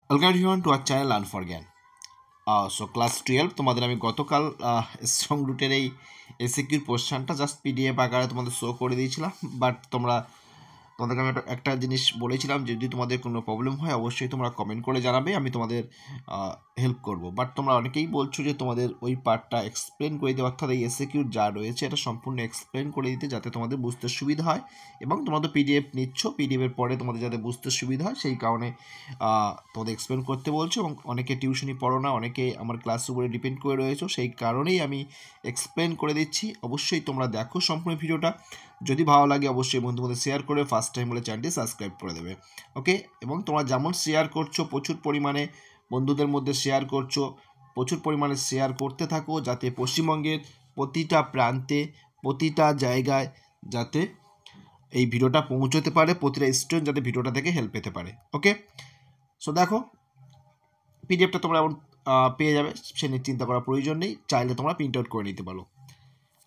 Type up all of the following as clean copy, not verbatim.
Welcome everyone to our channel learn for জ্ঞান। So class 12 তোমাদের আমি গতকাল স্ট্রং রুটের এই এসিকিউর কোশ্চেনটা জাস্ট পিডিএফ আকারে তোমাদের শো করে দিয়েছিলাম। বাট তোমাদেরকে আমি একটা জিনিস বলেছিলাম, যদি তোমাদের কোনো প্রবলেম হয় অবশ্যই তোমরা কমেন্ট করে জানাবে, আমি তোমাদের হেল্প করব। বাট তোমরা অনেকেই বলছো যে তোমাদের ওই পার্টটা এক্সপ্লেন করে দিতে, অর্থাৎ এই এসিকিউর যা রয়েছে এটা সম্পূর্ণ এক্সপ্লেন করে দিতে, যাতে তোমাদের বুঝতে সুবিধা হয়। এবং তোমরা তো পিডিএফ নিচ্ছ, পিডিএফের পরে তোমাদের যাতে বুঝতে সুবিধা হয় সেই কারণে তোমাদের এক্সপ্লেন করতে বলছো। এবং অনেকে টিউশনি পড়ো না, অনেকে আমার ক্লাসের উপরে ডিপেন্ড করে রয়েছো, সেই কারণেই আমি এক্সপ্লেন করে দিচ্ছি। অবশ্যই তোমরা দেখো সম্পূর্ণ ভিডিওটা, যদি ভালো লাগে অবশ্যই বন্ধুদের শেয়ার করে ফার্স্ট টাইম বলে চ্যানেলটি সাবস্ক্রাইব করে দেবে। ওকে, এবং তোমরা যেমন শেয়ার করছো প্রচুর পরিমাণে বন্ধুদের মধ্যে শেয়ার করছো, প্রচুর পরিমাণে শেয়ার করতে থাকো, যাতে পশ্চিমবঙ্গের প্রতিটা প্রান্তে প্রতিটা জায়গায় যাতে এই ভিডিওটা পৌঁছতে পারে, প্রতিটা স্টুডেন্ট যাতে ভিডিওটা থেকে হেল্প পেতে পারে। ওকে, সো দেখো পিডিএফটা তোমরা এমন পেয়ে যাবে, সে নিয়ে চিন্তা করার প্রয়োজন নেই, চাইলে তোমরা প্রিন্ট আউট করে নিতে পারো।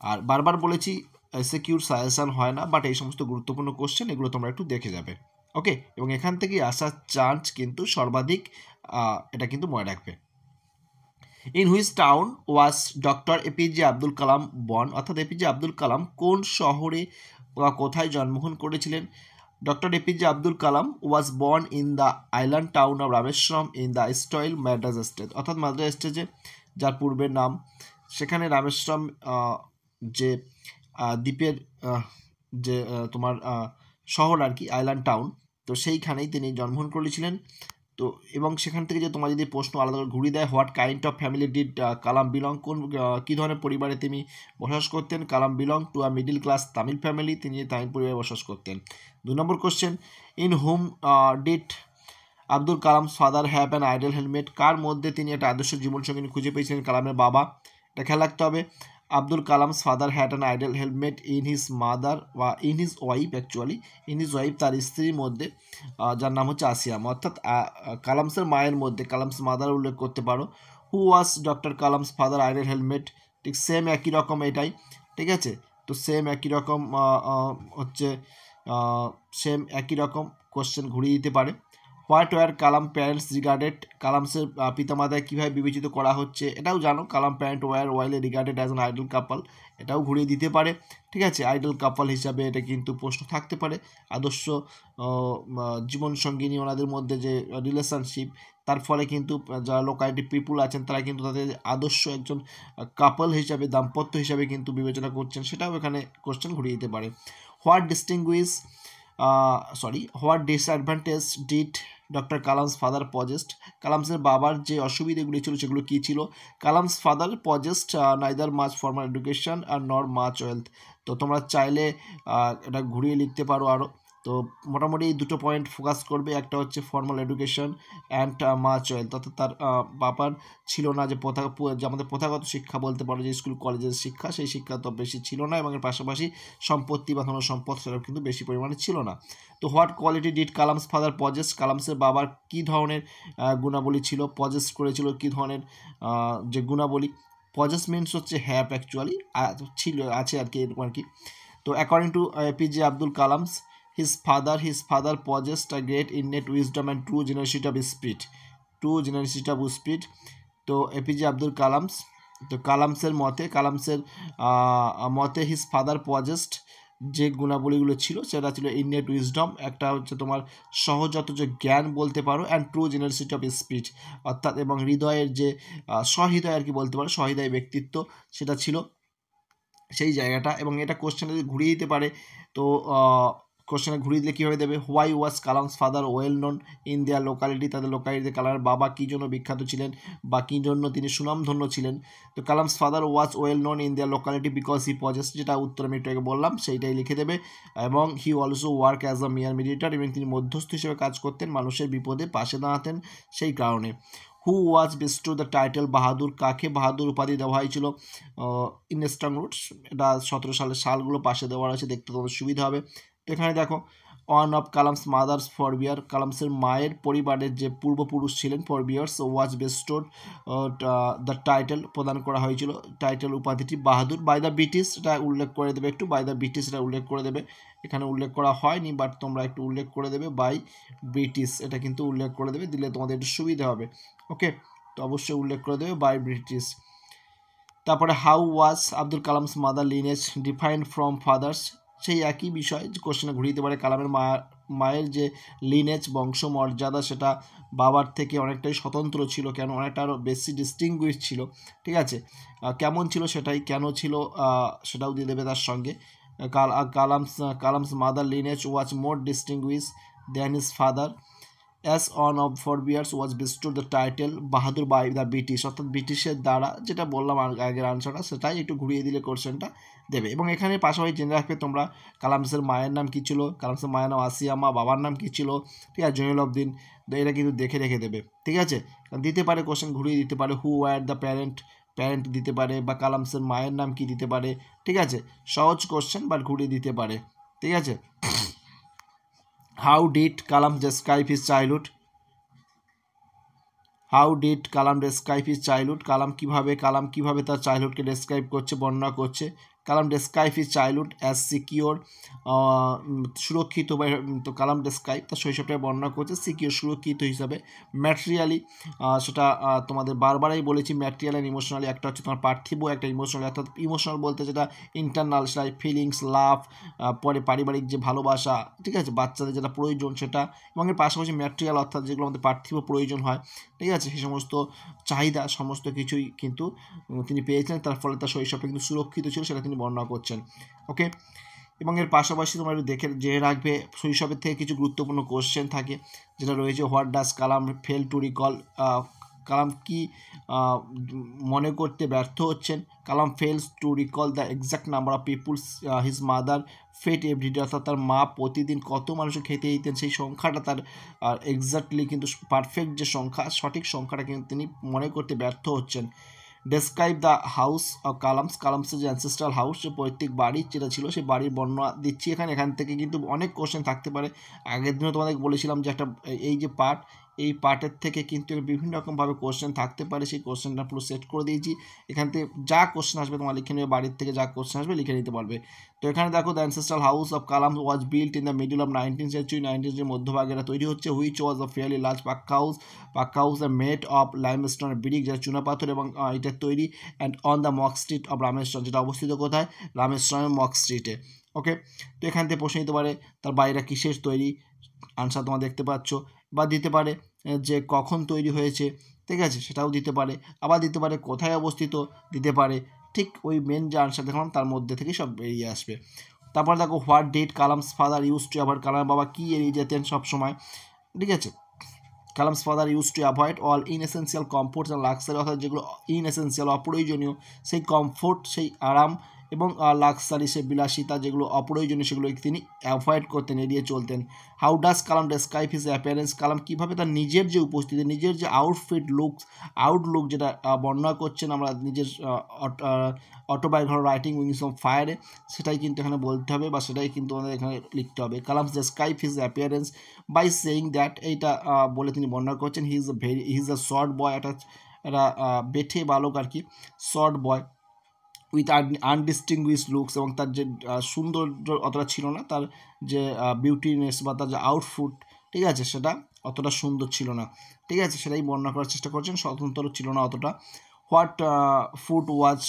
আর বারবার বলেছি এসিকিউর সাজেশন হয় না, বাট এই সমস্ত গুরুত্বপূর্ণ কোশ্চেন এগুলো তোমরা একটু দেখে যাবে। ওকে, এবং এখান থেকেই আসার চান্স কিন্তু সর্বাধিক, এটা কিন্তু মনে রাখবে। In which town was doctor APJ Abdul Kalam born, অর্থাৎ এপিজে আব্দুল কালাম কোন শহরে বা কোথায় জন্মগ্রহণ করেছিলেন? Doctor APJ Abdul Kalam was born in the island town of Rameswaram in the erstwhile Madras state, অর্থাৎ মাদ্রাজ স্টেটে যার পূর্বের নাম, সেখানে রামেশ্বরম যে দ্বীপের যে তোমার শহর আর কি, আইল্যান্ড টাউন, তো সেইখানেই তিনি জন্মগ্রহণ করেছিলেন। তো এবং সেখান থেকে যে তোমার যদি প্রশ্ন আলাদা করে ঘুরিয়ে দেয়, what kind of family did Kalam belong, কোন কী ধরনের পরিবারে তিনি বসবাস করতেন? Kalam belong to a middle class Tamil family, তিনি তামিল পরিবারে বসবাস করতেন। 2 number question, in whom did Abdul Kalam father have an ideal helpmate, কার মধ্যে তিনি একটা আদর্শ জীবনসঙ্গী খুঁজে পেয়েছিলেন? কালামের বাবা। এটা খেয়াল রাখতে হবে। Abdul Kalam's father had an ideal helpmate in his mother বা in his wife, actually in his wife, তার স্ত্রীর মধ্যে, যার নাম হচ্ছে আসিয়াম, অর্থাৎ কালামসের মায়ের মধ্যে কালামস মাদার উল্লেখ করতে পারো। Who was doctor Kalam's father ideal helpmate, ঠিক সেম একই রকম এটাই, ঠিক আছে। তো সেম একই রকম হচ্ছে সেম একই রকম কোশ্চেন ঘুরিয়ে দিতে পারে। What were Kalam parents regarded, কালামসের পিতামাতায় কীভাবে বিবেচিত করা হচ্ছে এটাও জানো। Kalam parent were widely regarded as an ideal couple, এটাও ঘুরিয়ে দিতে পারে, ঠিক আছে। আইডল কাপল হিসাবে এটা কিন্তু প্রশ্ন থাকতে পারে। আদর্শ জীবনসঙ্গিনী, ওনাদের মধ্যে যে রিলেশনশিপ, তার ফলে কিন্তু যারা লোকালিটি পিপুল আছেন তারা কিন্তু তাদের আদর্শ একজন কাপল হিসাবে, দাম্পত্য হিসাবে কিন্তু বিবেচনা করছেন, সেটাও এখানে কোশ্চেন ঘুরিয়ে দিতে পারে। What distinguish what disadvantage did doctor Kalam's father possessed, কালামসের বাবার যে অসুবিধাগুলি ছিল সেগুলো কী ছিল? Kalam's father possessed neither much formal education আর নর মাচ ওয়েলথ। তো তোমরা চাইলে এটা ঘুরিয়ে লিখতে পারো আরও। তো মোটামুটি এই দুটো পয়েন্ট ফোকাস করবে, একটা হচ্ছে formal education and much wealth, অর্থাৎ তার বাবার ছিল না যে যে আমাদের প্রথাগত শিক্ষা বলতে পারো, যে স্কুল কলেজের শিক্ষা, সেই শিক্ষা তো বেশি ছিল না, এবং এর পাশাপাশি সম্পত্তি বা ধরনের সম্পদ সেটাও কিন্তু বেশি পরিমাণে ছিল না। তো what quality did Kalam's father possessed, কালামসের বাবার কী ধরনের গুণাবলী ছিল? পজেস্ট করেছিল কী ধরনের যে গুণাবলী? পজেস মিনস হচ্ছে হ্যাভ, অ্যাকচুয়ালি ছিল, আছে আর কি, এরকম আর কি। তো according to APJ Abdul Kalam's, his father possessed a great innate wisdom and true generosity of spirit, তো এপিজে আব্দুল কালামস, তো কালামসের মতে হিজ ফাদার পজেস্ট, যে গুণাবলীগুলো ছিল সেটা ছিল ইননেট উইজডম, একটা হচ্ছে তোমার সহজাত যে জ্ঞান বলতে পারো, and true generosity of speech, অর্থাৎ এবং হৃদয়ের যে সহৃদয় আর কি বলতে পারো, সহৃদয় ব্যক্তিত্ব সেটা ছিল সেই জায়গাটা। এবং এটা কোশ্চেনে যদি ঘুরিয়ে দিতে পারে, তো কোশ্চেনে ঘুরিয়ে দিলে কীভাবে দেবে? Why was Kalam's father well known in their locality, তাদের লোকালিটিতে কালামের বাবা কী জন্য বিখ্যাত ছিলেন বা কী জন্য তিনি সুনামধন্য ছিলেন? তো Kalam's father was well known in their locality because he possess, যেটা উত্তর আমি একটু আগে বললাম সেইটাই লিখে দেবে। এবং he also work as a মিয়ার মিডিয়েটার, এবং তিনি মধ্যস্থ হিসেবে কাজ করতেন, মানুষের বিপদে পাশে দাঁড়াতেন সেই কারণে। হু ওয়াজ বেস্ট টু দ্য টাইটেল বাহাদুর, কাকে বাহাদুর উপাধি দেওয়া হয়েছিল? ইন স্ট্রং রুটস, এটা 17 সালের সালগুলো পাশে দেওয়া রয়েছে, দেখতে তোমাদের সুবিধা হবে। তো এখানে দেখো, ওয়ান অফ কালামস মাদার্স ফরবিয়ার, কালামসের মায়ের পরিবারের যে পূর্বপুরুষ ছিলেন ফরবিয়ার্স, ওয়াজ বেস্টোড দ্য টাইটেল, প্রদান করা হয়েছিল টাইটেল উপাধিটি বাহাদুর বাই দ্য ব্রিটিশ, এটা উল্লেখ করে দেবে একটু, বাই দ্য ব্রিটিশ এটা উল্লেখ করে দেবে। এখানে উল্লেখ করা হয়নি, বাট তোমরা একটু উল্লেখ করে দেবে বাই ব্রিটিশ, এটা কিন্তু উল্লেখ করে দেবে, দিলে তোমাদের একটু সুবিধা হবে। ওকে, তো অবশ্যই উল্লেখ করে দেবে বাই ব্রিটিশ। তারপরে how was Abdul Kalam's mother lineage defined from father's, সেই একই বিষয় কোশ্চেনে ঘুরিয়ে দিতে পারে। কালামের মায়ের যে লিনেজ বংশমর্যাদা সেটা বাবার থেকে অনেকটাই স্বতন্ত্র ছিল, কেন অনেকটা আরও বেশি ডিস্টিংগুইশ ছিল, ঠিক আছে। কেমন ছিল সেটাই, কেন ছিল সেটাও দিয়ে দেবে তার সঙ্গে। Kalam's mother lineage was more distinguish than his father as one of forbears was bestowed the title Bahadur by the British, অর্থাৎ ব্রিটিশের দ্বারা, যেটা বললাম আগের আনসারটা সেটাই একটু ঘুরিয়ে দিলে কোশ্চেনটা দেবে। এবং এখানে পাশাপাশি জেনে রাখবে তোমরা কালামসের মায়ের নাম কী ছিল, কালামসের মায়ের নাম আসিয়ামা, বাবার নাম কী ছিল, ঠিক আছে, জয়নুল আবদিন। তো এটা কিন্তু দেখে রেখে দেবে, ঠিক আছে। দিতে পারে কোশ্চেন ঘুরিয়ে দিতে পারে, হু ওয়ার দ্য প্যারেন্ট দিতে পারে, বা কালামসের মায়ের নাম কি দিতে পারে, ঠিক আছে। সহজ কোশ্চেন বাট ঘুরিয়ে দিতে পারে, ঠিক আছে। How did Kalam describe his childhood, how did Kalam describe his childhood, Kalam কীভাবে তার চাইল্ডহুডকে ডেসক্রাইব করছে, বর্ণনা করছে। Kalam describe his childhood as secure, সুরক্ষিত, বা তো কালাম ডেসক্রাইব তার শৈশবটাকে বর্ণনা করছে সিকিওর, সুরক্ষিত হিসাবে। ম্যাটেরিয়ালি, সেটা তোমাদের বারবারই বলেছি, ম্যাটেরিয়াল অ্যান্ড ইমোশনালি, একটা হচ্ছে তোমার পার্থিব, একটা ইমোশনাল। অর্থাৎ ইমোশনাল বলতে যেটা ইন্টারনাল, সেটা ফিলিংস, লাভ, পরে পারিবারিক যে ভালোবাসা, ঠিক আছে, বাচ্চাদের যেটা প্রয়োজন সেটা, এবং এর পাশাপাশি ম্যাটেরিয়াল অর্থাৎ যেগুলো আমাদের পার্থিব প্রয়োজন হয়, ঠিক আছে, সেই সমস্ত চাহিদা সমস্ত কিছুই কিন্তু তিনি পেয়েছেন, তার ফলে তার শৈশবটা কিন্তু সুরক্ষিত ছিল, সেটা তিনি বর্ণনা করছেন। ওকে, এবং এর পাশাপাশি তোমরা একটু দেখে জেনে রাখবে শৈশবের থেকে কিছু গুরুত্বপূর্ণ কোশ্চেন থাকে, যেটা রয়েছে what does Kalam fail to recall, Kalam কি মনে করতে ব্যর্থ হচ্ছেন। Kalam fails to recall the exact number of peoples his mother fed everyday, অর্থাৎ তার মা প্রতিদিন কত মানুষের খেতে দিতেন, সেই সংখ্যাটা তার এক্স্যাক্টলি কিন্তু পারফেক্ট যে সংখ্যা, সঠিক সংখ্যাটা কিন্তু তিনি মনে করতে ব্যর্থ হচ্ছেন। ডেসক্রাইব দ্য হাউস অফ কালামসের যে অ্যানসেস্ট্রাল হাউস, যে পৈতৃক বাড়ির যেটা ছিল, সেই বাড়ির বর্ণনা দিচ্ছি এখান থেকে কিন্তু অনেক কোশ্চেন থাকতে পারে। আগের দিনও তোমাদের বলেছিলাম যে একটা এই যে পার্ট, এই পার্টের থেকে কিন্তু বিভিন্ন রকমভাবে কোশ্চেন থাকতে পারে, সেই কোশ্চেনটা পুরো সেট করে দিয়েছি। এখান থেকে যা কোশ্চেন আসবে তোমার লিখে নেবে, বাড়ির থেকে যা কোশ্চেন আসবে লিখে নিতে পারবে। তো এখানে দেখো the ancestral house of Kalam was built in the middle of 19th century, 19th মধ্যভাগে এটা তৈরি হচ্ছে। Which was a fairly large pucca house made of limestone brick, যেটা চুনাপাথর, এবং এটা তৈরি and on the mosque street of Rameswar, যেটা অবস্থিত কোথায়, রামেশ্বরের মক স্ট্রিটে। ওকে, তো এখান থেকে প্রশ্ন দিতে পারে তার বাড়িটা কিসের তৈরি, আনসার তোমরা দেখতে পাচ্ছ, বা দিতে পারে যে কখন তৈরি হয়েছে, ঠিক আছে, সেটাও দিতে পারে, আবার দিতে পারে কোথায় অবস্থিত, দিতে পারে। ঠিক ওই মেন যে আনসার দেখলাম তার মধ্যে থেকে সব বেরিয়ে আসবে। তারপর দেখো what did Kalam's father use to avoid, Kalam বাবা কী এড়িয়ে যেতেন সবসময়, ঠিক আছে। Kalam's father use to avoid all inessential comforts and luxury, অর্থাৎ যেগুলো ইনএসেন্সিয়াল অপ্রয়োজনীয়, সেই কমফোর্ট, সেই আরাম এবং লাক্সারি, সেই বিলাসিতা যেগুলো অপ্রয়োজনীয়, সেগুলো তিনি অ্যাভয়েড করতেন, এড়িয়ে চলতেন। How does Kalam describe his appearance, Kalam কীভাবে তার নিজের যে উপস্থিতি, নিজের যে আউটলুক যেটা বর্ণনা করছেন আমরা নিজের অটোবায়োগ্রাফি রাইটিং উইংস অফ ফায়ারে, সেটাই কিন্তু এখানে বলতে হবে, বা সেটাই কিন্তু আমাদের এখানে লিখতে হবে। Kalam's describe his appearance by saying that, এইটা বলে তিনি বর্ণনা করছেন, হি ইজ আ শর্ট বয়, একটা বেঠে বালক আর কি, শর্ট বয় উইথ আনডিস্টিংগুইশ লুকস, এবং তার যে সৌন্দর্য অতটা ছিল না, তার যে বিউটিনেস বা তার যে আউটফুট, ঠিক আছে, সেটা অতটা সুন্দর ছিল না, ঠিক আছে, সেটাই বর্ণনা করার চেষ্টা করছেন, স্বতন্ত্র ছিল না অতটা। What food was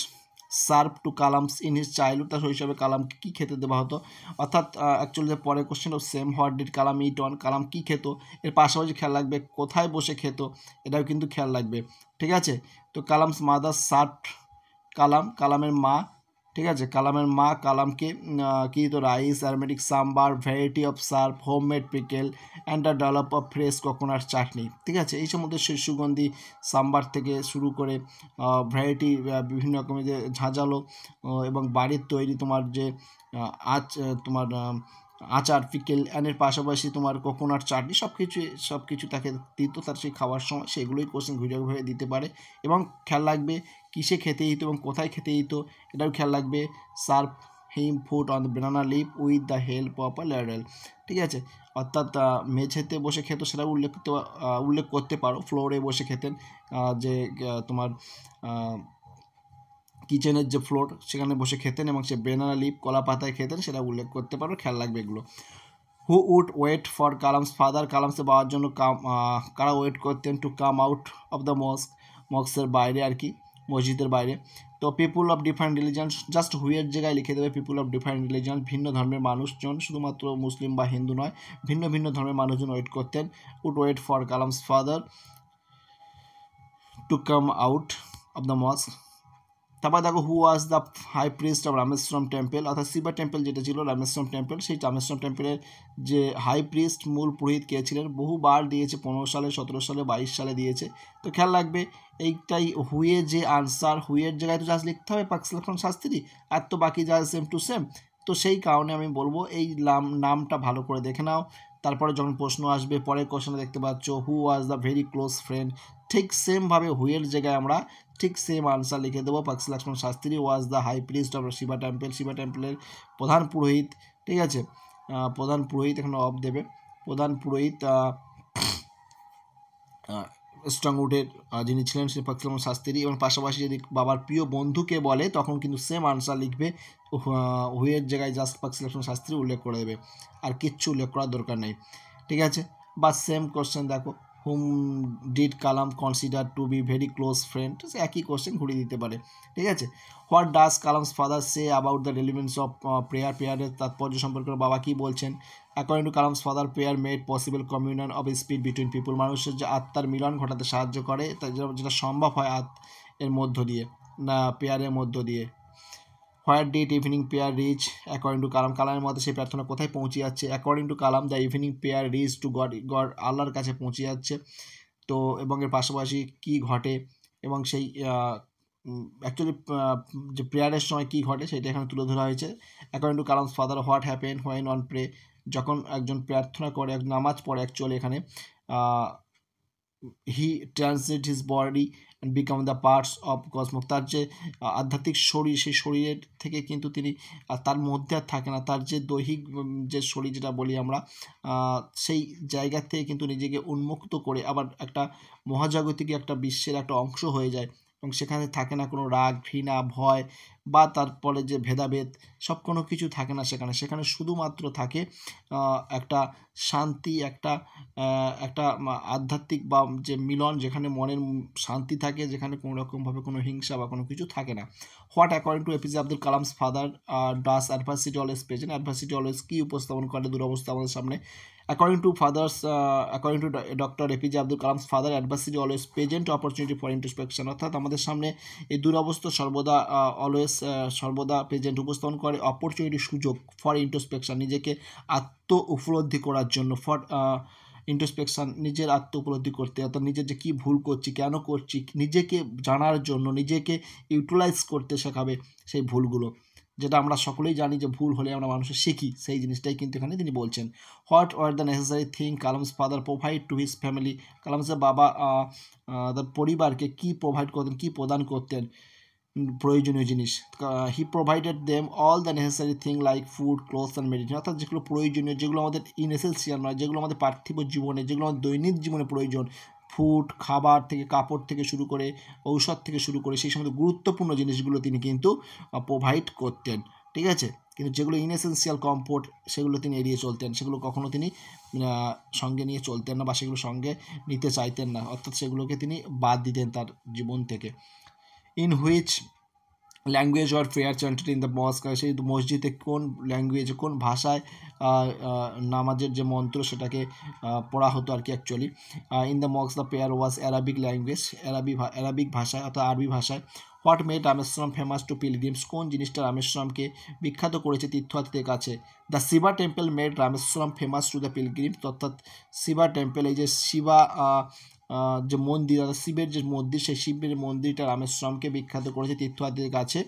serve two Kalam's in his childhood, তার শৈশবে কালামকে কী খেতে দেওয়া হতো, অর্থাৎ অ্যাকচুয়ালি যে পরের question of same, what did Kalam eat on, Kalam কী খেত, এর পাশাপাশি খেয়াল রাখবে কোথায় বসে খেত, এটাও কিন্তু খেয়াল রাখবে, ঠিক আছে। তো কালামস মাদার সার্ভ, কালামের মা, ঠিক আছে, কালামের মা কালামকে কী দিত, rice, aromatic sambar, variety of sour, homemade pickle and a dollop of fresh coconut chutney, ঠিক আছে, এই সম্বন্ধে সুগন্ধি সাম্বার থেকে শুরু করে ভ্যারাইটি বিভিন্ন রকমের যে ঝাঁঝালো এবং বাড়ির তৈরি তোমার যে তোমার আচার, পিকেল অ্যান্ডের পাশাপাশি তোমার কোকোনাট চাটনি, সব কিছু তাকে দিত তার সেই খাওয়ার সময়, সেগুলোই কোশ্চেন ঘুরে দিতে পারে। এবং খেয়াল রাখবে কিসে খেতে দিত এবং কোথায় খেতে দিত, এটাও খেয়াল রাখবে। Serve him food on the banana leaf with the help of a ladle, ঠিক আছে, অর্থাৎ মেঝেতে বসে খেত, সেটা উল্লেখ করতে পারো, ফ্লোরে বসে খেতেন, যে তোমার কিচেনের যে ফ্লোর সেখানে বসে খেতেন এবং সে বেনানা লিপ কলা পাতায় খেতেন, সেটা উল্লেখ করতে পারো, খেয়াল রাখবে এগুলো। Who would wait for Kalam's father, কালামসে বাবার জন্য কারা ওয়েট করতেন to come out of the মস্কের বাইরে আর কি, মসজিদের বাইরে। তো people of different religion, just হুয়ের জায়গায় লিখে দেবে পিপুল অফ ডিফারেন্ট রিলিজন, ভিন্ন ধর্মের মানুষজন, শুধুমাত্র মুসলিম বা হিন্দু নয়, ভিন্ন ভিন্ন ধর্মের মানুষজন ওয়েট করতেন, would wait for Kalam's father to come out of the mosque. তারপর দেখো who was the high priest of Rameswaram temple, অর্থাৎ শিবা টেম্পল যেটা ছিল রামেশ্বরম টেম্পল, সেই রামেশ্বরম টেম্পলের যে হাই প্রিস্ট মূল পুরোহিত কে ছিলেন, বহুবার দিয়েছে, 15 সালে, 17 সালে, 22 সালে দিয়েছে। তো খেয়াল রাখবে এইটাই হুয়ে যে আনসার, হুয়ের জায়গায় তো জাস্ট লিখতে হবে পাকসেলক্ষণ শাস্ত্রী, আর তো বাকি যা সেম টু সেম। তো সেই কারণে আমি বলবো এই নামটা ভালো করে দেখে নাও। তারপরে যখন প্রশ্ন আসবে, পরের কোশ্চেনে দেখতে পাচ্ছ who was the very close friend, ঠিক সেমভাবে হুয়ের জায়গায় আমরা ঠিক সেম আনসার লিখে দেবো, Pakshi Lakshmana Sastry was the high priest of Shiva temple, Shiva টেম্পলের প্রধান পুরোহিত। ঠিক আছে, প্রধান পুরোহিত এখানে অফ দেবে, প্রধান পুরোহিত স্ট্রংউডের যিনি ছিলেন সে পাকসি লক্ষ্মণ শাস্ত্রী। এবং পাশাপাশি যদি বাবার প্রিয় বন্ধুকে বলে তখন কিন্তু সেম আনসার লিখবে, হুয়ের জায়গায় জাস্ট পাকসি লক্ষ্মণ শাস্ত্রী উল্লেখ করে দেবে, আর কিচ্ছু উল্লেখ করার দরকার নেই। ঠিক আছে, বা সেম কোশ্চেন দেখো whom did Kalam consider to be very close friend, সে একই কোশ্চেন ঘুরিয়ে দিতে পারে। ঠিক আছে, what does Kalam's father say about the relevance of prayer, প্রেয়ারের তাৎপর্য সম্পর্কে বাবা কী বলছেন। According to Kalam's father prayer made possible communion of spirit between people, মানুষের যে আত্মার মিলন ঘটাতে সাহায্য করে, যেটা সম্ভব হয় এর মধ্য দিয়ে, না প্রেয়ারের মধ্য দিয়ে। Where did evening prayer reach, according to Kalam, কালামের মধ্যে সেই প্রার্থনা কোথায় পৌঁছে যাচ্ছে, according to Kalam the evening prayer reach to God, God আল্লাহর কাছে পৌঁছে যাচ্ছে। তো এবং এর পাশাপাশি কী ঘটে, এবং সেই অ্যাকচুয়ালি যে প্রেয়ারের সময় কী ঘটে সেটা এখানে তুলে ধরা হয়েছে। According to Kalam's father what happen when one pray, যখন একজন প্রার্থনা করে, নামাজ পড়ে অ্যাকচুয়ালি এখানে, he transcend his body and become the parts of cosmos, তার যে আধ্যাত্মিক শরীর, সেই শরীরের থেকে কিন্তু তিনি তার মধ্যে আর থাকে না, তার যে দৈহিক যে শরীর যেটা বলি আমরা, সেই জায়গা থেকে কিন্তু নিজেকে উন্মুক্ত করে আবার একটা মহাজাগতিক একটা বিশ্বের একটা অংশ হয়ে যায়, এবং সেখানে থাকে না কোনো রাগ, ঘৃণা, ভয়, বা তারপরে যে ভেদাভেদ, সব কোনো কিছু থাকে না সেখানে, সেখানে শুধুমাত্র থাকে একটা শান্তি, একটা একটা আধ্যাত্মিক বা যে মিলন, যেখানে মনের শান্তি থাকে, যেখানে কোনো রকমভাবে কোনো হিংসা বা কোনো কিছু থাকে না। What according to APJ Abdul Kalam's father does adversity always present, adversity always কী উপস্থাপন করে, দুরবস্থা আমাদের সামনে। According to doctor APJ Abdul Kalam's father adversity always present opportunity for introspection, অর্থাৎ আমাদের সামনে এই দুরবস্থা সর্বদা সর্বদা প্রেজেন্ট উপস্থাপন করে অপরচুনিটি, সুযোগ, ফর ইন্ট্রোস্পেকশন, নিজেকে আত্ম উপলব্ধি করার জন্য, ফর ইন্ট্রোস্পেকশন, নিজের আত্ম উপলব্ধি করতে, অর্থাৎ নিজের যে কী ভুল করছি, কেন করছি, নিজেকে জানার জন্য, নিজেকে ইউটিলাইজ করতে শেখাবে সেই ভুলগুলো, যেটা আমরা সকলেই জানি যে ভুল হলে আমরা মানুষের শিখি, সেই জিনিসটাই কিন্তু এখানে তিনি বলছেন। What were the necessary thing Kalam's father provide to his family, কালামসের বাবা তার পরিবারকে কী প্রোভাইড করতেন, কী প্রদান করতেন, প্রয়োজনীয় জিনিস। He provided them all the necessary thing like food, clothes and medicine, অর্থাৎ যেগুলো প্রয়োজনীয়, যেগুলো আমাদের ইনএসেন্সিয়াল নয়, যেগুলো আমাদের পার্থিব জীবনে, যেগুলো আমাদের দৈনিক জীবনে প্রয়োজন, ফুড, খাবার থেকে, কাপড় থেকে শুরু করে, ঔষধ থেকে শুরু করে, সেই সমস্ত গুরুত্বপূর্ণ জিনিসগুলো তিনি কিন্তু প্রোভাইড করতেন। ঠিক আছে, কিন্তু যেগুলো ইনএসেন্সিয়াল কমফোর্ট, সেগুলো তিনি এড়িয়ে চলতেন, সেগুলো কখনো তিনি সঙ্গে নিয়ে চলতেন না, বা সেগুলো সঙ্গে নিতে চাইতেন না, অর্থাৎ সেগুলোকে তিনি বাদ দিতেন তার জীবন থেকে। In which language or prayer chanted in the mosque, সেই মসজিদে কোন ল্যাঙ্গুয়েজে, কোন ভাষায় নামাজের যে মন্ত্র সেটাকে পড়া হতো আর কি actually. In the mosque the prayer was Arabic language, Arabic ভাষায়, অর্থাৎ আরবি ভাষায়। What made Rameswaram famous to pilgrims, কোন জিনিসটা রামেশ্বরমকে বিখ্যাত করেছে তীর্থযাত্রীদের কাছে। The Shiva temple made Rameswaram famous to the pilgrims, অর্থাৎ শিবা টেম্পল, এই যে শিবা যে মন্দির, অর্থাৎ শিবের যে মন্দির, সেই শিবের মন্দিরটা রামেশ্বরমকে বিখ্যাত করেছে তীর্থযাত্রীদের কাছে,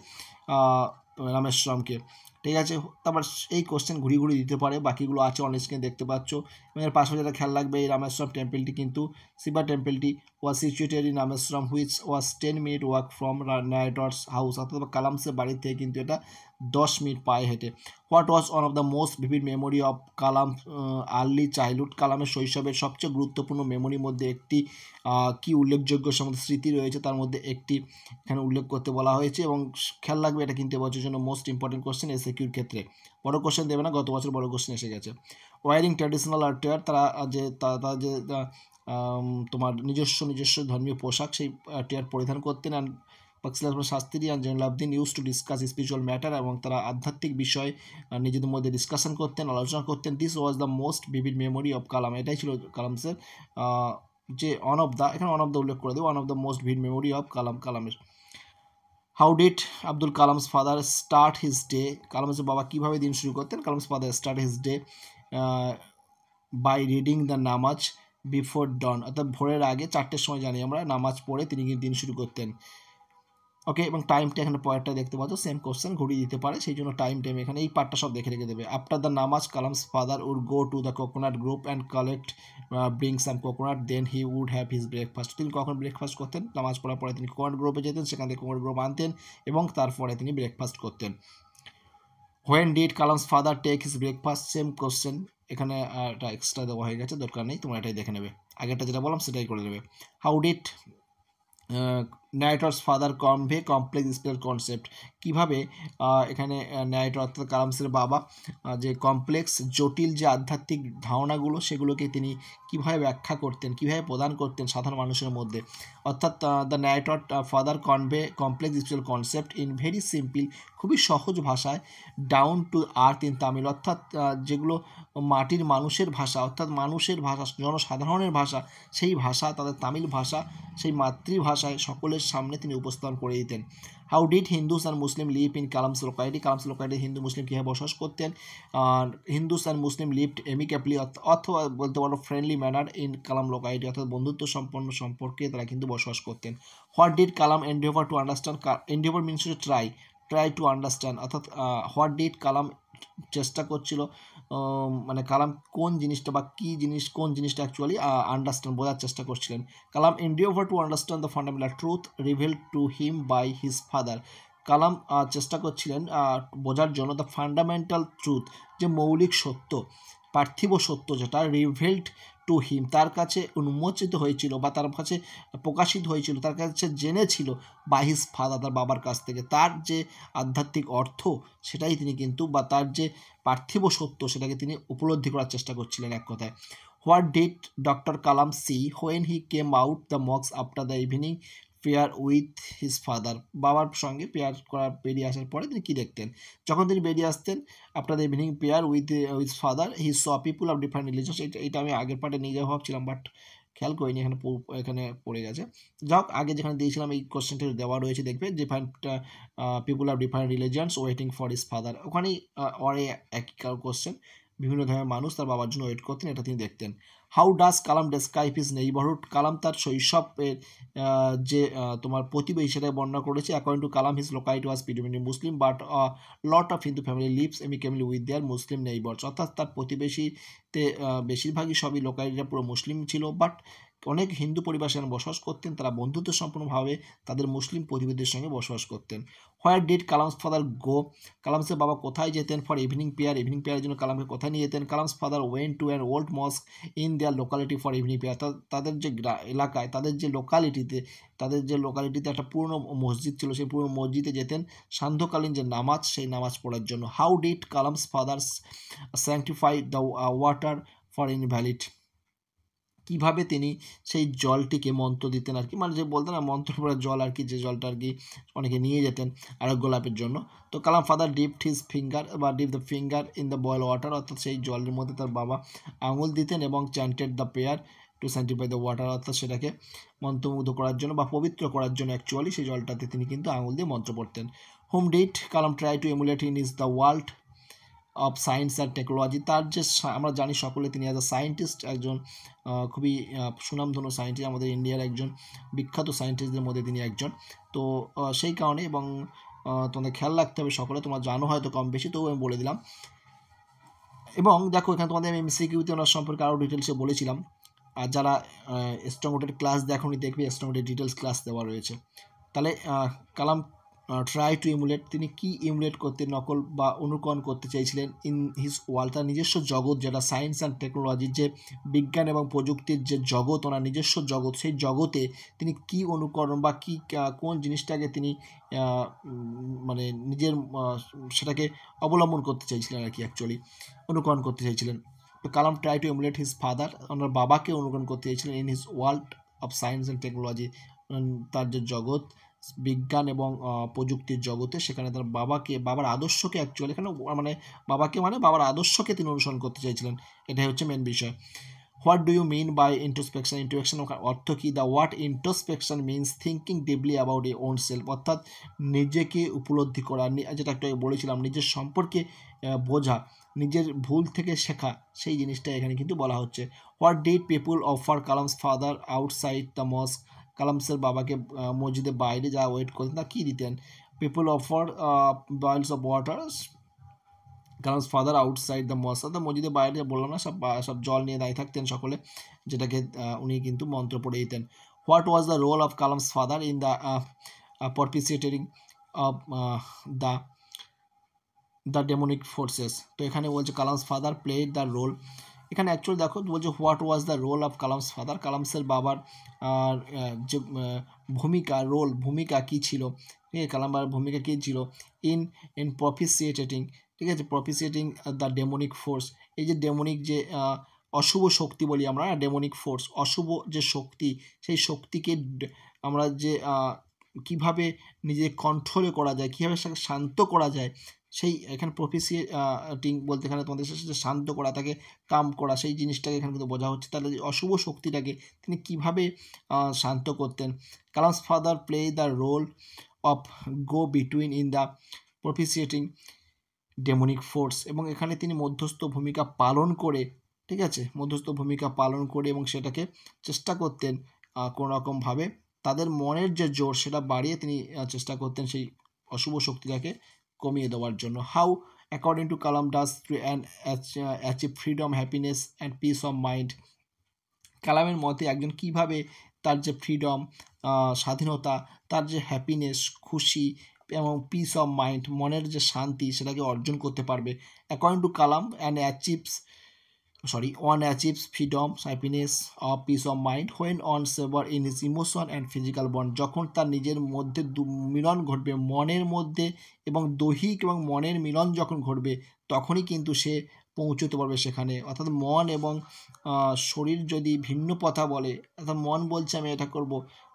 রামেশ্বরমকে। ঠিক আছে, তারপর এই কোশ্চেন ঘুরিয়ে ঘুরিয়ে দিতে পারে, বাকিগুলো আছে অন স্ক্রিনে দেখতে পাচ্ছ। এবং এর পাশে যেটা খেয়াল রাখবে, এই রামেশ্বরম টেম্পলটি কিন্তু, শিবা টেম্পলটি was situated in Rameswaram which was 10 minute walk from নাইটর্স হাউস, অর্থাৎ কালামসের বাড়ি থেকে কিন্তু এটা 10 মিনিট পায়ে হেঁটে। What was one of the most vivid memory of Kalam early childhood? কালামের শৈশবের সবচেয়ে গুরুত্বপূর্ণ মেমোরির মধ্যে একটি কি উল্লেখযোগ্য স্মৃতি রয়েছে, তার মধ্যে একটি এখানে উল্লেখ করতে বলা হয়েছে। এবং খেয়াল রাখবে এটা কিন্তু এবছরের জন্য মোস্ট ইম্পর্টেন্ট কোশ্চেন এসএকিউর ক্ষেত্রে। বড় কোশ্চেন দেবে না, গত বছর বড় কোশ্চেন এসে গেছে। ওয়ারিং ট্র্যাডিশনাল আর্টওয়্যার, তারা যে তোমার নিজস্ব ধর্মীয় পোশাক সেই টিয়ার পরিধান করতেন। And Shastri and Jainulabdeen use to discuss spiritual matter, এবং তারা আধ্যাত্মিক বিষয় নিজেদের মধ্যে ডিসকাশন করতেন, আলোচনা করতেন। This was the most vivid memory of Kalam, এটাই ছিল কালামসের যে অন অফ দ্য, এখানে অন অফ দ্য উল্লেখ করে দেবো, one of the most vivid memory of কালামের। How did Abdul Kalam's father start his day? কালামের বাবা কীভাবে দিন শুরু করতেন? Kalam's father start his day by reading the namaz before dawn, অর্থাৎ ভোরের আগে 4টের সময় জানি আমরা নামাজ পড়ে তিনি কিন্তু দিন শুরু করতেন। ওকে, এবং টাইমটা এখানে পয়েন্টটা দেখতে পাচ্ছ, সেম কোশ্চেন ঘুরিয়ে দিতে পারে, সেই জন্য টাইম এখানে এই পার্টটা সব দেখে রেখে দেবে। After the namaz Kalam's father would go to the coconut group and collect bring some coconut, then he would have his breakfast. তিনি কখন ব্রেকফাস্ট করতেন? নামাজ পড়ার পরে তিনি কোকোনাট গ্রুপে যেতেন, সেখান থেকে কোকোনাট গ্রুপ আনতেন এবং তারপরে তিনি ব্রেকফাস্ট করতেন। When did Kalam's father take his breakfast? Same question, এখানে এটা এক্সট্রা দেওয়া হয়ে গেছে, দরকার নেই, তোমরা এটাই দেখে নেবে, আগেরটা যেটা বললাম সেটাই করে নেবে। How did narrator's father convey complex spiritual concept? কীভাবে এখানে ন্যারেটর অর্থাৎ কালামসের বাবা যে কমপ্লেক্স জটিল যে আধ্যাত্মিক ধারণাগুলো সেগুলোকে তিনি কীভাবে ব্যাখ্যা করতেন, কীভাবে প্রদান করতেন সাধারণ মানুষের মধ্যে? অর্থাৎ the narrator father convey complex spiritual concept in very simple, খুবই সহজ ভাষায়, down to earth in Tamil, অর্থাৎ যেগুলো মাটির মানুষের ভাষা, অর্থাৎ মানুষের ভাষা, জনসাধারণের ভাষা, সেই ভাষা তাদের তামিল ভাষা, সেই মাতৃভাষায় সকলের সামনে তিনি উপস্থাপন করে দিতেন। How did Hindus and Muslim live in Kalam's locality? Kalam's locality হিন্দু মুসলিম কীভাবে বসবাস করতেন? Hindus and Muslim lived amicably, অথবা বলতে পারো friendly manner in Kalam locality, অর্থাৎ বন্ধুত্ব সম্পন্ন সম্পর্কে তারা কিন্তু বসবাস করতেন। What did Kalam endeavour to understand? Endeavour means try to understand, অর্থাৎ হোয়াট ডিড কালাম চেষ্টা করছিল, মানে কালাম কোন জিনিসটা বা কী জিনিস, কোন জিনিসটা অ্যাকচুয়ালি আন্ডারস্ট্যান্ড বোঝার চেষ্টা করছিলেন? Kalam endeavour to understand the fundamental truth revealed to him by his father. Kalam চেষ্টা করছিলেন বোঝার জন্য দ্য ফান্ডামেন্টাল ট্রুথ, যে মৌলিক সত্য, পার্থিব সত্য যেটা, রিভিলড টু হিম তার কাছে উন্মোচিত হয়েছিল বা তার কাছে প্রকাশিত হয়েছিল, তার কাছে জেনেছিল বাই হিজ ফাদার, তার বাবার কাছ থেকে, তার যে আধ্যাত্মিক অর্থ সেটাই তিনি কিন্তু, বা তার যে পার্থিব সত্য সেটাকে তিনি উপলব্ধি করার চেষ্টা করছিলেন এক কথায়। What did doctor Kalam see when he came out the মক্স after the evening prayer with his father? বাবার সঙ্গে প্রেয়ার করার বেরিয়ে আসার পরে তিনি কী দেখতেন? যখন তিনি বেরিয়ে আসতেন after the evening prayer with father, he saw people of different religious. এটা আমি আগের পার্টে নিয়ে যাওয়া ভাবছিলাম, বাট খেয়াল করিনি, এখানে পড়ে গেছে। যাক, আগে যেখানে দিয়েছিলাম এই কোশ্চেনটা দেওয়া রয়েছে, দেখবে different people of different religions waiting for his father, ওখানেই অরে একই কোশ্চেন, বিভিন্ন ধরনের মানুষ তার বাবার জন্য ওয়েট করতেন, এটা তিনি দেখতেন। How does Kalam describe his neighbourhood? Kalam তার শৈশবের যে তোমার প্রতিবেশী সেটাই বর্ণনা করেছে। According to Kalam his locality was predominantly Muslim but lot of Hindu family lives amicably with their Muslim neighbours, অর্থাৎ তার প্রতিবেশীতে বেশিরভাগই সবই লোকালিটিটা পুরো মুসলিম ছিল, বাট অনেক হিন্দু পরিবার সেখানে বসবাস করতেন, তারা বন্ধুত্ব সম্পূর্ণভাবে তাদের মুসলিম প্রতিবেশীদের সঙ্গে বসবাস করতেন। হোয়ার ডিড কালামস ফাদার গো? কালামসের বাবা কোথায় যেতেন ফর ইভিনিং প্রেয়ার? ইভিনিং প্রেয়ারের জন্য কালামকে কোথায় নিয়ে যেতেন? Kalam's father went to an old মস্ক in their locality for evening prayer, তাদের যে এলাকায়, তাদের যে লোকালিটিতে একটা পুরনো মসজিদ ছিল, সেই পুরনো মসজিদে যেতেন সান্ধ্যকালীন যে নামাজ, সেই নামাজ পড়ার জন্য। How did Kalam's father sanctify the water for invalid? কীভাবে তিনি সেই জলটিকে মন্ত্র দিতেন আর কি, মানে যে বলতেন না মন্ত্র পড়া জল আর কি, যে জলটা আর কি অনেকে নিয়ে যেতেন আরোগ্য লাভের জন্য। তো Kalam father dipped his finger বা dip the finger in the boil water, অর্থাৎ সেই জলের মধ্যে তার বাবা আঙুল দিতেন এবং chanted the prayer to sanctify the water, অর্থাৎ সেটাকে মন্ত্রমুগ্ধ করার জন্য বা পবিত্র করার জন্য অ্যাকচুয়ালি সেই জলটাতে তিনি কিন্তু আঙুল দিয়ে মন্ত্র পড়তেন। Whom did Kalam try to AMOLED in is the world of science and technology? তার যে আমরা জানি সকলে তিনি অ্যাজ আ সায়েন্টিস্ট একজন খুবই সুনামধন্য সায়েন্টিস্ট, আমাদের ইন্ডিয়ার একজন বিখ্যাত সায়েন্টিস্টদের মধ্যে তিনি একজন। তো সেই কারণে, এবং তোমাদের খেয়াল রাখতে হবে সকলে, তোমরা জানো হয়তো কম বেশি, তবু আমি বলে দিলাম। এবং দেখো এখানে তোমাদের আমি এমসিকিউতে ওনার সম্পর্কে আরও ডিটেলসে বলেছিলাম, আর যারা স্ট্রং রুটের ক্লাস দেখোনি দেখবে স্ট্রং রুটের ডিটেলস ক্লাস দেওয়া রয়েছে। তাহলে কালাম ট্রাই টু ইমুলেট, তিনি কি ইমুলেট করতে, নকল বা অনুকরণ করতে চাইছিলেন ইন হিজ ওয়ার্ল্ড, তার নিজস্ব জগৎ যেটা সায়েন্স অ্যান্ড টেকনোলজির যে বিজ্ঞান এবং প্রযুক্তির যে জগৎ, ওনার নিজস্ব জগৎ, সেই জগতে তিনি কি অনুকরণ বা কি কোন জিনিসটাকে তিনি মানে নিজের সেটাকে অবলম্বন করতে চাইছিলেন আর কি, অ্যাকচুয়ালি অনুকরণ করতে চাইছিলেন। তো Kalam try to emulate his father, ওনার বাবাকে অনুকরণ করতে চাইছিলেন in his world of science and technology, তার যে জগৎ বিজ্ঞান এবং প্রযুক্তির জগতে, সেখানে তার বাবার আদর্শকে অ্যাকচুয়ালি এখানে মানে বাবার আদর্শকে তিনি অনুসরণ করতে চাইছিলেন, এটাই হচ্ছে মেন বিষয়। What do you mean by introspection, introspection অর্থ কী? The word introspection means thinking deeply about a own self, অর্থাৎ নিজেকে উপলব্ধি করা, যেটা একটু আগে বলেছিলাম নিজের সম্পর্কে বোঝা, নিজের ভুল থেকে শেখা, সেই জিনিসটা এখানে কিন্তু বলা হচ্ছে। What did people offer Kalam's father outside the mosque, কালামসের বাবাকে মসজিদের বাইরে যা ওয়েট করতেন তা কী দিতেন? People offer bowls of water Kalam's father outside the mosque, অর্থাৎ মসজিদের বাইরে বললাম না, সব জল নিয়ে দাঁড়িয়ে থাকতেন সকলে, যেটাকে উনি কিন্তু মন্ত্র পড়ে দিতেন। What was the role of Kalam's father in the propitiating of the the demonic forces, তো এখানে বলছে Kalam's father played the role, এখানে অ্যাকচুয়ালি দেখো বলছে what was the role of Kalam's father, কালামসের বাবার যে ভূমিকা কী ছিল, ঠিক আছে, কালাম বাবার ভূমিকা কী ছিল ইন ইন প্রপিসিয়েটিং, ঠিক আছে, প্রপিসিয়েটিং দ্য ডেমনিক ফোর্স, এই যে ডেমনিক যে অশুভ শক্তি বলি আমরা, ডেমনিক ফোর্স অশুভ যে শক্তি, সেই শক্তিকে আমরা যে কীভাবে নিজে কন্ট্রোলে করা যায়, কীভাবে সেটাকে শান্ত করা যায়, সেই এখানে প্রপিসিয়েটিং বলতে এখানে তোমাদের সাথে শান্ত করা, তাকে কাম করা, সেই জিনিসটাকে এখানে কিন্তু বোঝা হচ্ছে। তাহলে অশুভ শক্তিটাকে তিনি কীভাবে শান্ত করতেন। Kalam's father play the role of go between in the propitiating demonic force, এবং এখানে তিনি মধ্যস্থ ভূমিকা পালন করে, ঠিক আছে, মধ্যস্থ ভূমিকা পালন করে এবং সেটাকে চেষ্টা করতেন কোনো রকমভাবে তাদের মনের যে জোর সেটা বাড়িয়ে তিনি চেষ্টা করতেন সেই অশুভ শক্তিটাকে কমিয়ে দেওয়ার জন্য। How according to Kalam does achieve freedom, happiness and piece of mind, কালামের মতে একজন কিভাবে তার যে ফ্রিডম স্বাধীনতা, তার যে হ্যাপিনেস খুশি এবং পিস অফ মাইন্ড মনের যে শান্তি সেটাকে অর্জন করতে পারবে। According to Kalam one achieves freedom, happiness or peace of mind when on sever in his emotion and physical bond, যখন তার নিজের মধ্যে মিলন ঘটবে, মনের মধ্যে এবং দৈহিক এবং মনের মিলন যখন ঘটবে, তখনই কিন্তু সে পৌঁছতে পারবে সেখানে। অর্থাৎ মন এবং শরীর যদি ভিন্ন কথা বলে, অর্থাৎ মন বলছে আমি এটা করব,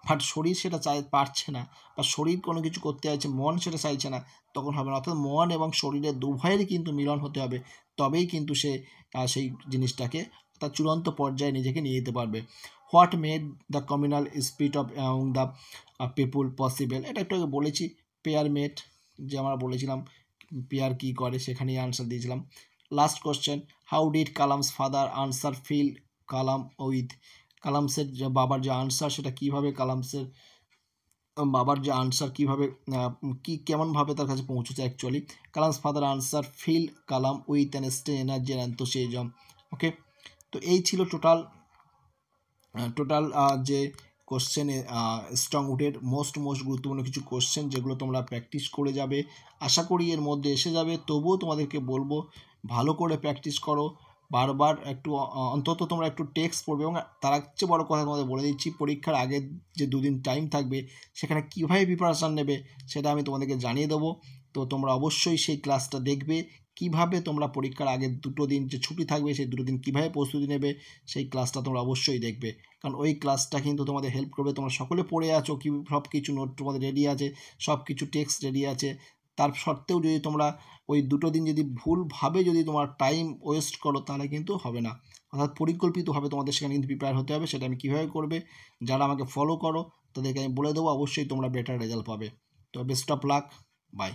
বাট শরীর সেটা পারছে না, বা শরীর কোনো কিছু করতে চাইছে, মন সেটা চাইছে না, তখন হবে না। অর্থাৎ মন এবং শরীরের উভয়েরই কিন্তু মিলন হতে হবে, তবেই কিন্তু সে সেই জিনিসটাকে তার চূড়ান্ত পর্যায়ে নিজেকে নিয়ে যেতে পারবে। What made the communal spirit of among the people possible, এটা একটু আগে বলেছি, পেয়ার মেট যে আমরা বলেছিলাম পেয়ার কী করে, সেখানেই আনসার দিয়েছিলাম। Last question, how did Kalam's father answer fill Kalam with, কালামসের যে বাবার যে আনসার সেটা কীভাবে কালামসের বাবার যে আনসার কীভাবে কেমনভাবে তার কাছে পৌঁছেছে actually. Kalam's father answer fill Kalam with an stay energy and enthusiasm. Okay, তো এই ছিল টোটাল যে কোশ্চেনে স্ট্রং রুটের মোস্ট গুরুত্বপূর্ণ কিছু কোশ্চেন, যেগুলো তোমরা প্র্যাকটিস করে যাবে, আশা করি এর মধ্যে এসে যাবে। তবুও তোমাদেরকে বলবো ভালো করে প্র্যাকটিস করো, বারবার একটু অন্তত তোমরা একটু টেক্সট পড়বে, এবং তার চেয়ে বড় কথা তোমাদের বলে দিচ্ছি, পরীক্ষার আগে যে 2 দিন টাইম থাকবে সেখানে কীভাবে প্রিপারেশান নেবে সেটা আমি তোমাদেরকে জানিয়ে দেবো। তো তোমরা অবশ্যই সেই ক্লাসটা দেখবে, কিভাবে তোমরা পরীক্ষার আগের 2 দিন যে ছুটি থাকবে সেই 2 দিন কীভাবে প্রস্তুতি নেবে সেই ক্লাসটা তোমরা অবশ্যই দেখবে, কারণ ওই ক্লাসটা কিন্তু তোমাদের হেল্প করবে। তোমরা সকলে পড়ে আছো, কি সব কিছু নোট তোমাদের রেডি আছে, সব কিছু টেক্সট রেডি আছে, তার সত্ত্বেও যদি তোমরা ওই 2 দিন যদি ভুলভাবে যদি তোমার টাইম ওয়েস্ট করো তাহলে কিন্তু হবে না। অর্থাৎ পরিকল্পিতভাবে তোমাদের সেখানে কিন্তু প্রিপেয়ার হতে হবে। সেটা আমি কীভাবে করবে, যারা আমাকে ফলো করো তাদেরকে আমি বলে দেবো, অবশ্যই তোমরা বেটার রেজাল্ট পাবে। তো বেস্ট অফ লাক, বাই।